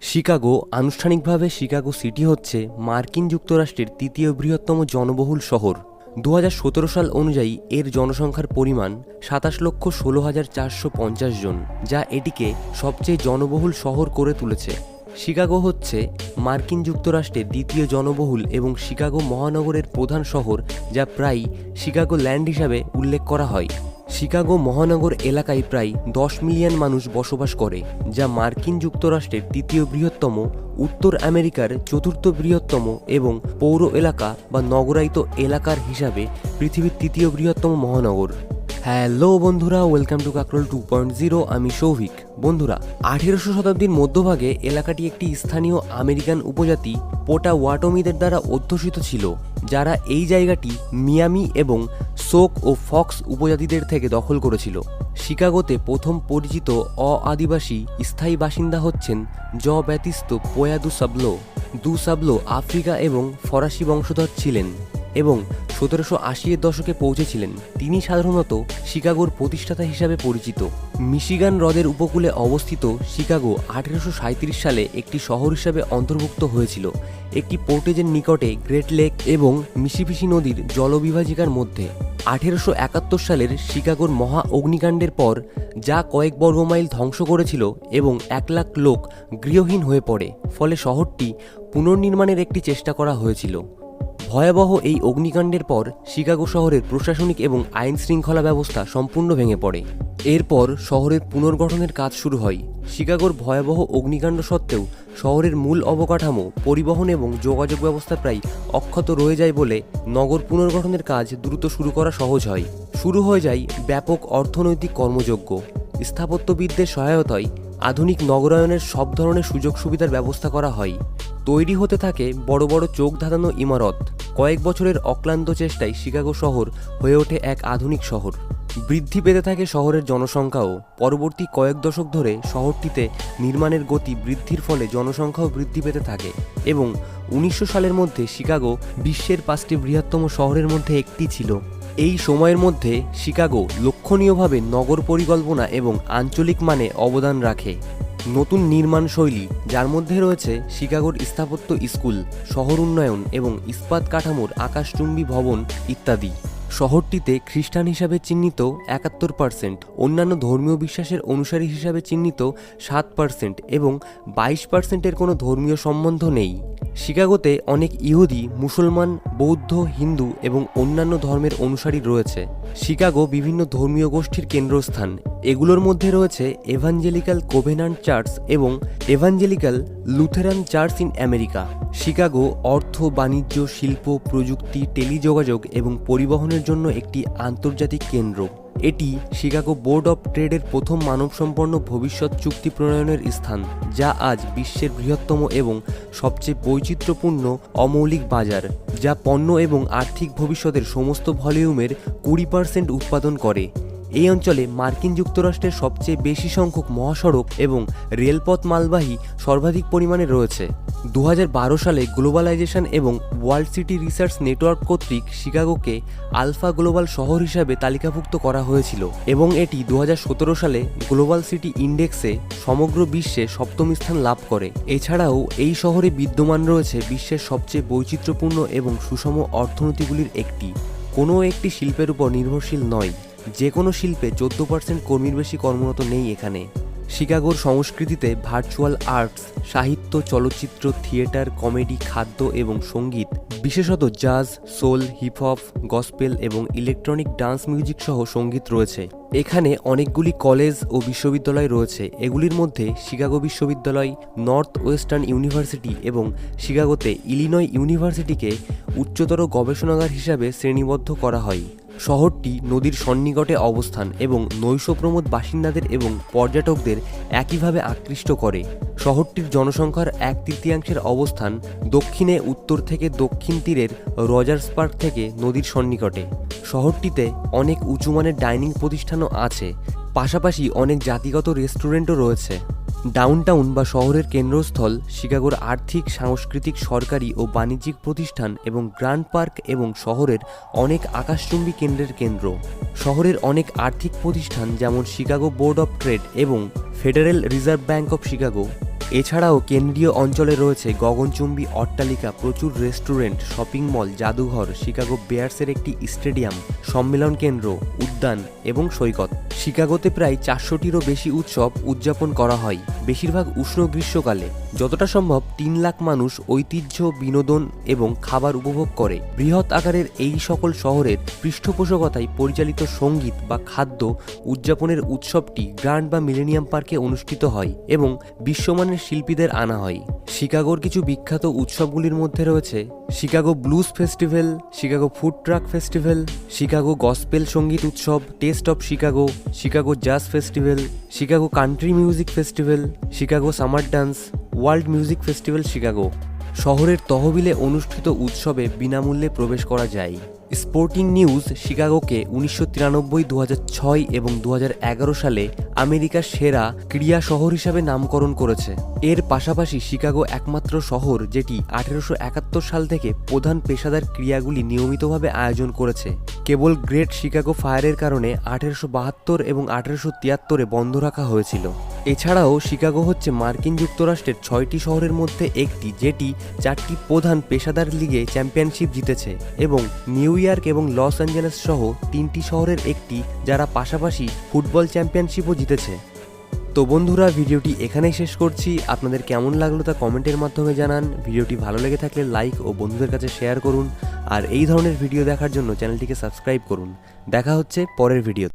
Chicago আনুষ্ঠানিকভাবে Chicago city হচ্ছে মার্কিন যুক্তরাষ্ট্রের তৃতীয় বৃহত্তম জনবহুল শহর। 2017 সাল অনুযায়ী এর জনসংখ্যার পরিমাণ 27,16,450 জন, যা এটিকে সবচেয়ে জনবহুল শহর করে তুলেছে। শিকাগো হচ্ছে মার্কিন যুক্তরাষ্ট্রের দ্বিতীয় জনবহুল এবং শিকাগো মহানগরের প্রধান শহর, যা প্রায়ই শিকাগো ল্যান্ড হিসাবে উল্লেখ করা হয়। শিকাগো মহানগর এলাকায় প্রায় 10 মিলিয়ন মানুষ বসবাস করে, যা মার্কিন যুক্তরাষ্ট্রের তৃতীয় বৃহত্তম, উত্তর আমেরিকার চতুর্থ বৃহত্তম এবং পৌর এলাকা বা নগরায়িত এলাকার হিসাবে পৃথিবীর তৃতীয় বৃহত্তম মহানগর। হ্যালো বন্ধুরা, ওয়েলকাম টু কাকরোল 2.0। আমি সৌভিক। বন্ধুরা, 18শো শতাব্দীর মধ্যভাগে এলাকাটি একটি স্থানীয় আমেরিকান উপজাতি পোটাওয়াটমিদের দ্বারা অধ্যুষিত ছিল, যারা এই জায়গাটি মিয়ামি এবং সোক ও ফক্স উপজাতিদের থেকে দখল করেছিল। শিকাগোতে প্রথম পরিচিত অ-আদিবাসী স্থায়ী বাসিন্দা হচ্ছেন জ ব্যাতিস্তো পোয়া দু সাবলো আফ্রিকা এবং ফরাসি বংশধর ছিলেন এবং 1780-এর দশকে পৌঁছেছিলেন। তিনি সাধারণত শিকাগোর প্রতিষ্ঠাতা হিসাবে পরিচিত। মিশিগান হ্রদের উপকূলে অবস্থিত শিকাগো 1837 সালে একটি শহর হিসাবে অন্তর্ভুক্ত হয়েছিল, একটি পোর্টেজের নিকটে গ্রেট লেক এবং মিসিসিপি নদীর জলবিভাজিকার মধ্যে। 1871 সালের শিকাগোর মহা অগ্নিকাণ্ডের পর, যা কয়েক বর্গমাইল ধ্বংস করেছিল এবং 1 লাখ লোক গৃহহীন হয়ে পড়ে, ফলে শহরটি পুনর্নির্মাণের একটি চেষ্টা করা হয়েছিল। ভয়াবহ এই অগ্নিকাণ্ডের পর শিকাগো শহরের প্রশাসনিক এবং আইন শৃঙ্খলা ব্যবস্থা সম্পূর্ণ ভেঙে পড়ে। এরপর শহরের পুনর্গঠনের কাজ শুরু হয়। শিকাগোর ভয়াবহ অগ্নিকাণ্ড সত্ত্বেও শহরের মূল অবকাঠামো, পরিবহন এবং যোগাযোগ ব্যবস্থা প্রায় অক্ষত রয়ে যায় বলে নগর পুনর্গঠনের কাজ দ্রুত শুরু করা সহজ হয়। শুরু হয়ে যায় ব্যাপক অর্থনৈতিক কর্মযজ্ঞ। স্থাপত্যবিদদের সহায়তায় আধুনিক নগরায়নের সব ধরনের সুযোগ সুবিধার ব্যবস্থা করা হয়। তৈরি হতে থাকে বড় বড় চোখ ধাঁধানো ইমারত। কয়েক বছরের অক্লান্ত চেষ্টায় শিকাগো শহর হয়ে ওঠে এক আধুনিক শহর। বৃদ্ধি পেতে থাকে শহরের জনসংখ্যাও। পরবর্তী কয়েক দশক ধরে শহরটিতে নির্মাণের গতি বৃদ্ধির ফলে জনসংখ্যাও বৃদ্ধি পেতে থাকে এবং 1900 সালের মধ্যে শিকাগো বিশ্বের 5টি বৃহত্তম শহরের মধ্যে একটি ছিল। এই সময়ের মধ্যে শিকাগো লক্ষণীয়ভাবে নগর পরিকল্পনা এবং আঞ্চলিক মানে অবদান রাখে। নতুন নির্মাণ শৈলী, যার মধ্যে রয়েছে শিকাগোর স্থাপত্য স্কুল, শহর উন্নয়ন এবং ইস্পাত কাঠামোর আকাশচুম্বী ভবন ইত্যাদি। শহরটিতে খ্রিস্টান হিসাবে চিহ্নিত 71%, অন্যান্য ধর্মীয় বিশ্বাসের অনুসারী হিসাবে চিহ্নিত 7% এবং 22%-এর কোনো ধর্মীয় সম্বন্ধ নেই। শিকাগোতে অনেক ইহুদি, মুসলমান, বৌদ্ধ, হিন্দু এবং অন্যান্য ধর্মের অনুসারী রয়েছে। শিকাগো বিভিন্ন ধর্মীয় গোষ্ঠীর কেন্দ্রস্থান। এগুলোর মধ্যে রয়েছে এভাঞ্জেলিক্যাল কোভেনান্ট চার্চ এবং evangelical Lutheran church in America. Chicago অর্থ, বাণিজ্য, শিল্প, প্রযুক্তি, টেলিযোগাযোগ এবং পরিবহনের জন্য একটি আন্তর্জাতিক কেন্দ্র। এটি শিকাগো বোর্ড অফ ট্রেডের প্রথম মানবসম্পন্ন ভবিষ্যৎ চুক্তি প্রণয়নের স্থান, যা আজ বিশ্বের বৃহত্তম এবং সবচেয়ে বৈচিত্র্যপূর্ণ অমৌলিক বাজার, যা পণ্য এবং আর্থিক ভবিষ্যতের সমস্ত ভলিউমের 20% উৎপাদন করে। এই অঞ্চলে মার্কিন যুক্তরাষ্ট্রের সবচেয়ে বেশি সংখ্যক মহাসড়ক এবং রেলপথ মালবাহী সর্বাধিক পরিমাণে রয়েছে। 2012 সালে গ্লোবালাইজেশন এবং ওয়ার্ল্ড সিটি রিসার্চ নেটওয়ার্ক কর্তৃক শিকাগোকে আলফা গ্লোবাল শহর হিসাবে তালিকাভুক্ত করা হয়েছিল এবং এটি 2017 সালে গ্লোবাল সিটি ইন্ডেক্সে সমগ্র বিশ্বে 7ম স্থান লাভ করে। এছাড়াও এই শহরে বিদ্যমান রয়েছে বিশ্বের সবচেয়ে বৈচিত্র্যপূর্ণ এবং সুষম অর্থনীতিগুলির একটি। কোনো একটি শিল্পের উপর নির্ভরশীল নয়। যে কোনো শিল্পে 14% কর্মীর বেশি কর্মরত নেই এখানে। শিকাগোর সংস্কৃতিতে ভার্চুয়াল আর্টস, সাহিত্য, চলচ্চিত্র, থিয়েটার, কমেডি, খাদ্য এবং সঙ্গীত, বিশেষত জাজ, সোল, হিপহপ, গসপেল এবং ইলেকট্রনিক ডান্স মিউজিক সহ সঙ্গীত রয়েছে। এখানে অনেকগুলি কলেজ ও বিশ্ববিদ্যালয় রয়েছে। এগুলির মধ্যে শিকাগো বিশ্ববিদ্যালয়, নর্থ ওয়েস্টার্ন ইউনিভার্সিটি এবং শিকাগোতে ইলিনয় ইউনিভার্সিটিকে উচ্চতর গবেষণাগার হিসাবে শ্রেণীবদ্ধ করা হয়। শহরটি নদীর সন্নিকটে অবস্থান এবং নৈশপ্রমোদ বাসিন্দাদের এবং পর্যটকদের একইভাবে আকৃষ্ট করে। শহরটির জনসংখ্যার 1/3 অবস্থান দক্ষিণে উত্তর থেকে দক্ষিণ তীরের রজার্স পার্ক থেকে নদীর সন্নিকটে। শহরটিতে অনেক উঁচুমানের ডাইনিং প্রতিষ্ঠানও আছে, পাশাপাশি অনেক জাতিগত রেস্টুরেন্টও রয়েছে। ডাউনটাউন বা শহরের কেন্দ্রস্থল শিকাগোর আর্থিক, সাংস্কৃতিক, সরকারি ও বাণিজ্যিক প্রতিষ্ঠান এবং গ্র্যান্ড পার্ক এবং শহরের অনেক আকাশচুম্বী কেন্দ্রের কেন্দ্র। শহরের অনেক আর্থিক প্রতিষ্ঠান যেমন শিকাগো বোর্ড অফ ট্রেড এবং federal reserve bank of Chicago. এছাড়াও কেন্দ্রীয় অঞ্চলে রয়েছে গগনচুম্বী অট্টালিকা, প্রচুর রেস্টুরেন্ট, শপিং মল, জাদুঘর, শিকাগো বেয়ার্সের একটি স্টেডিয়াম, সম্মেলন কেন্দ্র, উদ্যান এবং সৈকত। শিকাগোতে প্রায় 400টিরও বেশি উৎসব উদযাপন করা হয়, বেশিরভাগ উষ্ণ গ্রীষ্মকালে। যতটা সম্ভব 3 লাখ মানুষ ঐতিহ্য, বিনোদন এবং খাবার উপভোগ করে। বৃহৎ আকারের এই সকল শহরের পৃষ্ঠপোষকতায় পরিচালিত সঙ্গীত বা খাদ্য উদযাপনের উৎসবটি গ্র্যান্ড বা মিলেনিয়াম পার্কে অনুষ্ঠিত হয় এবং বিশ্বমানের শিল্পীদের আনা হয়। শিকাগোর কিছু বিখ্যাত উৎসবগুলির মধ্যে রয়েছে Chicago blues festival, Chicago food truck festival, Chicago gospel সঙ্গীত উৎসব, টেস্ট অফ শিকাগো, শিকাগো জাজ festival, Chicago country music festival, Chicago summer dance, world music festival Chicago. শহরের তহবিলে অনুষ্ঠিত উৎসবে বিনামূল্যে প্রবেশ করা যায়। স্পোর্টিং নিউজ শিকাগোকে 1993, 2006 এবং 2011 সালে আমেরিকার সেরা ক্রীড়া শহর হিসাবে নামকরণ করেছে। এর পাশাপাশি শিকাগো একমাত্র শহর যেটি 1871 সাল থেকে প্রধান পেশাদার ক্রীড়াগুলি নিয়মিতভাবে আয়োজন করেছে। কেবল গ্রেট শিকাগো ফায়ারের কারণে 1872 এবং 1873 বন্ধ রাখা হয়েছিল। এছাড়াও শিকাগো হচ্ছে মার্কিন যুক্তরাষ্ট্রের 6টি শহরের মধ্যে একটি যেটি 4টি প্রধান পেশাদার লিগে চ্যাম্পিয়নশিপ জিতেছে এবং নিউ ইয়র্ক এবং লস অ্যাঞ্জেলেস সহ 3টি শহরের একটি যারা পাশাপাশি ফুটবল চ্যাম্পিয়নশিপও জিতেছে। তো বন্ধুরা, ভিডিওটি এখানেই শেষ করছি। আপনাদের কেমন লাগলো তা কমেন্টের মাধ্যমে জানান। ভিডিওটি ভালো লেগে থাকলে লাইক ও বন্ধুদের কাছে শেয়ার করুন। আর এই ধরনের ভিডিও দেখার জন্য চ্যানেলটিকে সাবস্ক্রাইব করুন। দেখা হচ্ছে পরের ভিডিও।